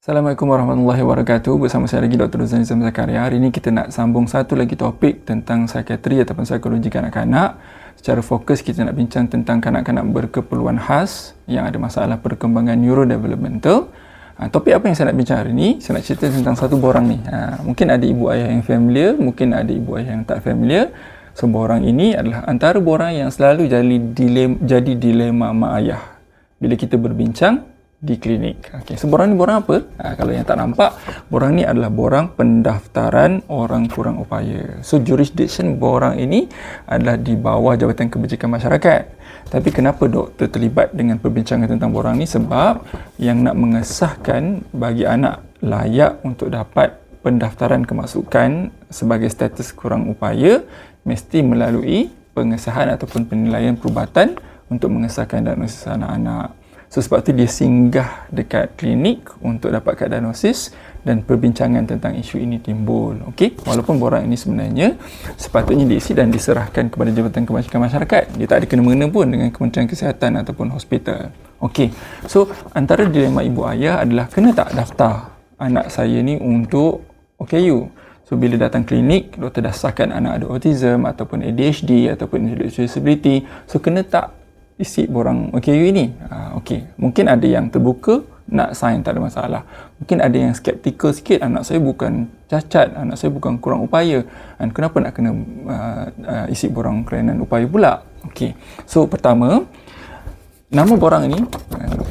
Assalamualaikum warahmatullahi wabarakatuh. Bersama saya lagi Dr. Ruzan Nizam Zakaria. Hari ini kita nak sambung satu lagi topik tentang psikiatri ataupun psikologi kanak-kanak. Secara fokus kita nak bincang tentang kanak-kanak berkeperluan khas yang ada masalah perkembangan neurodevelopmental. Topik apa yang saya nak bincang hari ini? Saya nak cerita tentang satu borang ni. Mungkin ada ibu ayah yang familiar, mungkin ada ibu ayah yang tak familiar. So borang ini adalah antara borang yang selalu jadi dilema mak ayah bila kita berbincang di klinik. Okey, so borang ni borang apa? Kalau yang tak nampak, borang ni adalah borang pendaftaran orang kurang upaya. So jurisdiction borang ini adalah di bawah Jabatan Kebajikan Masyarakat. Tapi kenapa doktor terlibat dengan perbincangan tentang borang ni? Sebab yang nak mengesahkan bagi anak layak untuk dapat pendaftaran kemasukan sebagai status kurang upaya mesti melalui pengesahan ataupun penilaian perubatan untuk mengesahkan diagnosis anak-anak. So sebab tu dia singgah dekat klinik untuk dapatkan diagnosis dan perbincangan tentang isu ini timbul. Okey, walaupun borang ini sebenarnya sepatutnya diisi dan diserahkan kepada Jabatan Kebajikan Masyarakat. Dia tak ada kena-mengena pun dengan Kementerian Kesihatan ataupun hospital. Okey, so antara dilema ibu ayah adalah kena tak daftar anak saya ni untuk OKU. So bila datang klinik, doktor dah sahkan anak ada autism ataupun ADHD ataupun intellectual disability. So kena tak isi borang OKU ini? Okey, mungkin ada yang terbuka nak sign, tak ada masalah. Mungkin ada yang skeptikal sikit, anak saya bukan cacat, anak saya bukan kurang upaya, dan kenapa nak kena isi borang kelainan upaya pula? Okey, so pertama, nama borang ini,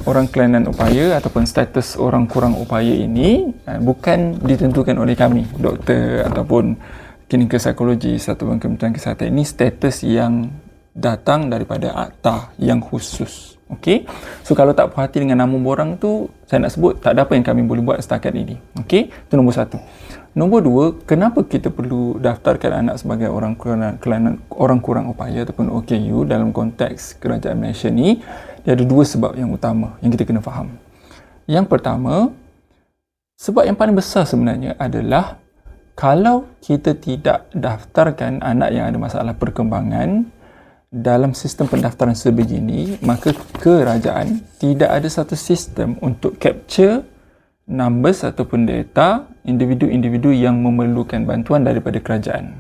orang kelainan upaya ataupun status orang kurang upaya ini bukan ditentukan oleh kami, doktor ataupun klinikal psikologis ataupun Kementerian Kesihatan. Ini status yang datang daripada akta yang khusus. Okey, so kalau tak puas hati dengan nama borang tu, saya nak sebut tak ada apa yang kami boleh buat setakat ini. Okey, itu nombor satu. Nombor dua, kenapa kita perlu daftarkan anak sebagai orang kurang upaya ataupun OKU dalam konteks kerajaan Malaysia ni? Dia ada dua sebab yang utama yang kita kena faham. Yang pertama, sebab yang paling besar sebenarnya adalah kalau kita tidak daftarkan anak yang ada masalah perkembangan dalam sistem pendaftaran sebegini, maka kerajaan tidak ada satu sistem untuk capture numbers ataupun data individu-individu yang memerlukan bantuan daripada kerajaan.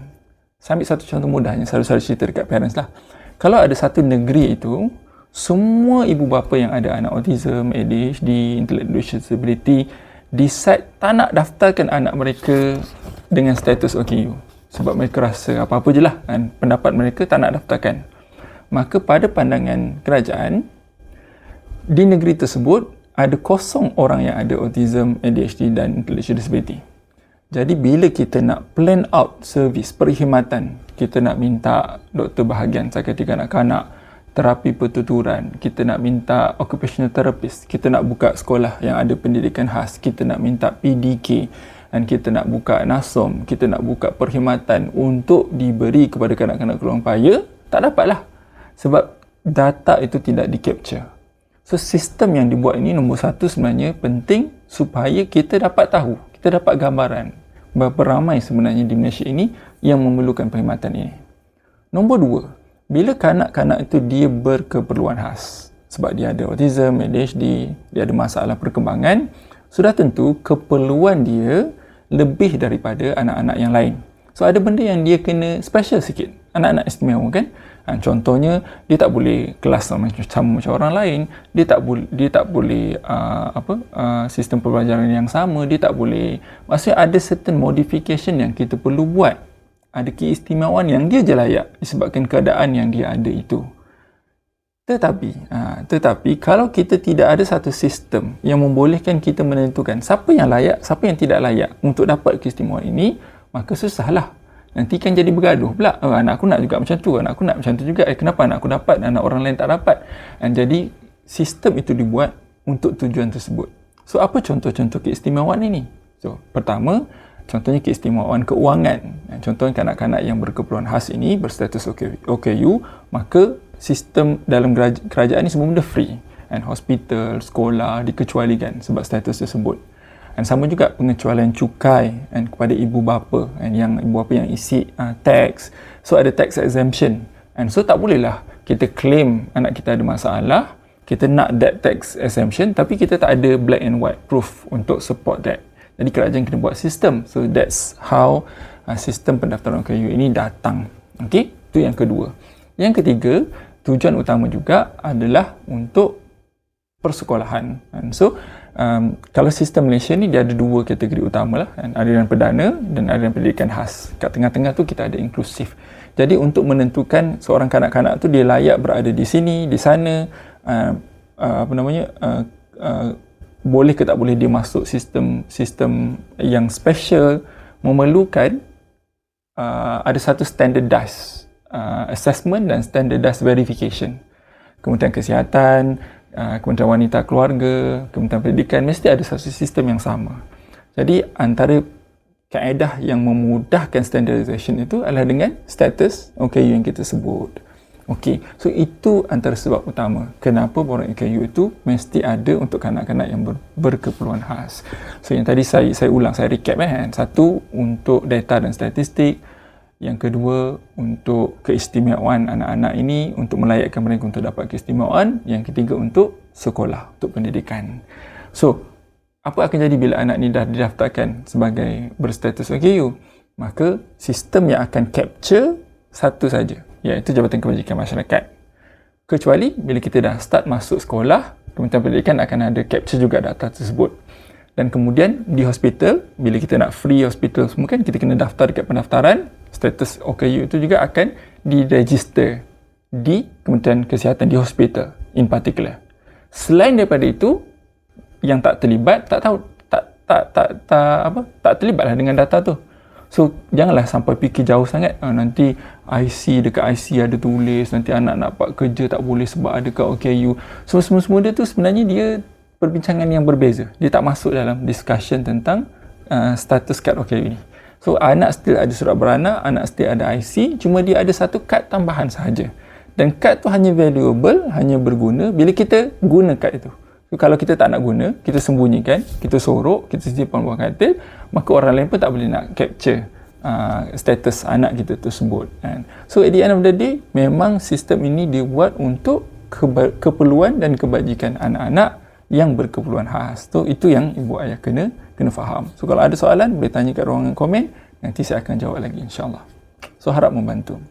Saya ambil satu contoh mudah yang selalu cerita dekat parents lah. Kalau ada satu negeri itu, semua ibu bapa yang ada anak autism, ADHD, intellectual disability decide tak nak daftarkan anak mereka dengan status OKU. Sebab mereka rasa apa-apa je lah, kan? Pendapat mereka tak nak daftarkan. Maka pada pandangan kerajaan, di negeri tersebut ada kosong orang yang ada autism, ADHD dan intellectual disability. Jadi bila kita nak plan out servis perkhidmatan, kita nak minta doktor bahagian psikiatri kanak-kanak, terapi pertuturan, kita nak minta occupational therapist, kita nak buka sekolah yang ada pendidikan khas, kita nak minta PDK, dan kita nak buka NASOM, kita nak buka perkhidmatan untuk diberi kepada kanak-kanak kurang upaya, tak dapatlah. Sebab data itu tidak di-capture. So, sistem yang dibuat ini nombor satu sebenarnya penting supaya kita dapat tahu, kita dapat gambaran berapa ramai sebenarnya di Malaysia ini yang memerlukan perkhidmatan ini. Nombor dua, bila kanak-kanak itu dia berkeperluan khas, sebab dia ada autism, ADHD, dia ada masalah perkembangan, sudah tentu keperluan dia lebih daripada anak-anak yang lain. So, ada benda yang dia kena special sikit. Anak-anak istimewa kan? Contohnya, dia tak boleh kelas sama macam orang lain. Dia tak boleh sistem pembelajaran yang sama. Dia tak boleh, maksudnya ada certain modification yang kita perlu buat. Ada keistimewaan yang dia je layak disebabkan keadaan yang dia ada itu. Tetapi kalau kita tidak ada satu sistem yang membolehkan kita menentukan siapa yang layak, siapa yang tidak layak untuk dapat keistimewaan ini, maka susahlah. Nanti kan jadi bergaduh pula. Anak aku nak juga macam tu, anak aku nak macam tu juga. Kenapa anak aku dapat, anak orang lain tak dapat? Dan jadi sistem itu dibuat untuk tujuan tersebut. So apa contoh-contoh keistimewaan ini? So pertama, contohnya keistimewaan keuangan. Contohnya kanak-kanak yang berkeperluan khas ini berstatus OKU, maka sistem dalam kerajaan ini semua benda free. Dan hospital, sekolah dikecualikan sebab status tersebut. Dan sama juga pengecualian cukai kepada ibu bapa, yang ibu bapa yang isi tax. So ada tax exemption. And so tak bolehlah kita claim anak kita ada masalah kita nak that tax exemption tapi kita tak ada black and white proof untuk support that. Jadi kerajaan kena buat sistem. So that's how sistem pendaftaran OKU ini datang. Okey, itu yang kedua. Yang ketiga, tujuan utama juga adalah untuk persekolahan. So kalau sistem Malaysia ni dia ada dua kategori utama lah, aliran perdana dan aliran pendidikan khas. Kat tengah-tengah tu kita ada inklusif. Jadi untuk menentukan seorang kanak-kanak tu dia layak berada di sini, di sana, boleh ke tak boleh dia masuk sistem yang special, memerlukan ada satu standardized assessment dan standardized verification. Kementerian Kesihatan, Kementerian Wanita Keluarga, Kementerian Pendidikan mesti ada satu sistem yang sama. Jadi antara kaedah yang memudahkan standardization itu adalah dengan status OKU yang kita sebut. Okey, so itu antara sebab utama kenapa borang OKU itu mesti ada untuk kanak-kanak yang berkeperluan khas. So yang tadi saya ulang, saya recap kan. Satu, untuk data dan statistik. Yang kedua, untuk keistimewaan anak-anak ini, untuk melayakkan mereka untuk dapat keistimewaan. Yang ketiga, untuk sekolah, untuk pendidikan. So, apa akan jadi bila anak ni dah didaftarkan sebagai berstatus OKU? Maka, sistem yang akan capture satu saja, iaitu Jabatan Kebajikan Masyarakat. Kecuali bila kita dah start masuk sekolah, Kementerian Pendidikan akan ada capture juga data tersebut. Dan kemudian di hospital, bila kita nak free hospital semua kan, kita kena daftar dekat pendaftaran. Status OKU itu juga akan diregister di Kementerian Kesihatan, di hospital in particular. Selain daripada itu, yang tak terlibat tak terlibatlah dengan data tu. So janganlah sampai fikir jauh sangat, nanti dekat IC ada tulis nanti anak nak dapat kerja tak boleh sebab ada kat OKU. So semua dia tu sebenarnya dia perbincangan yang berbeza. Dia tak masuk dalam discussion tentang status kad OKU ni. So anak still ada surat beranak, anak still ada IC, cuma dia ada satu kad tambahan sahaja. Dan kad tu hanya valuable, hanya berguna bila kita guna kad itu. So, kalau kita tak nak guna, kita sembunyikan, kita sorok, kita simpan bawah katil, maka orang lain pun tak boleh nak capture status anak kita tersebut. Kan? So at the end of the day, memang sistem ini dibuat untuk keperluan dan kebajikan anak-anak yang berkeperluan khas. So itu yang ibu ayah kena faham. So kalau ada soalan boleh tanya kat ruangan komen, nanti saya akan jawab lagi insya-Allah. So harap membantu.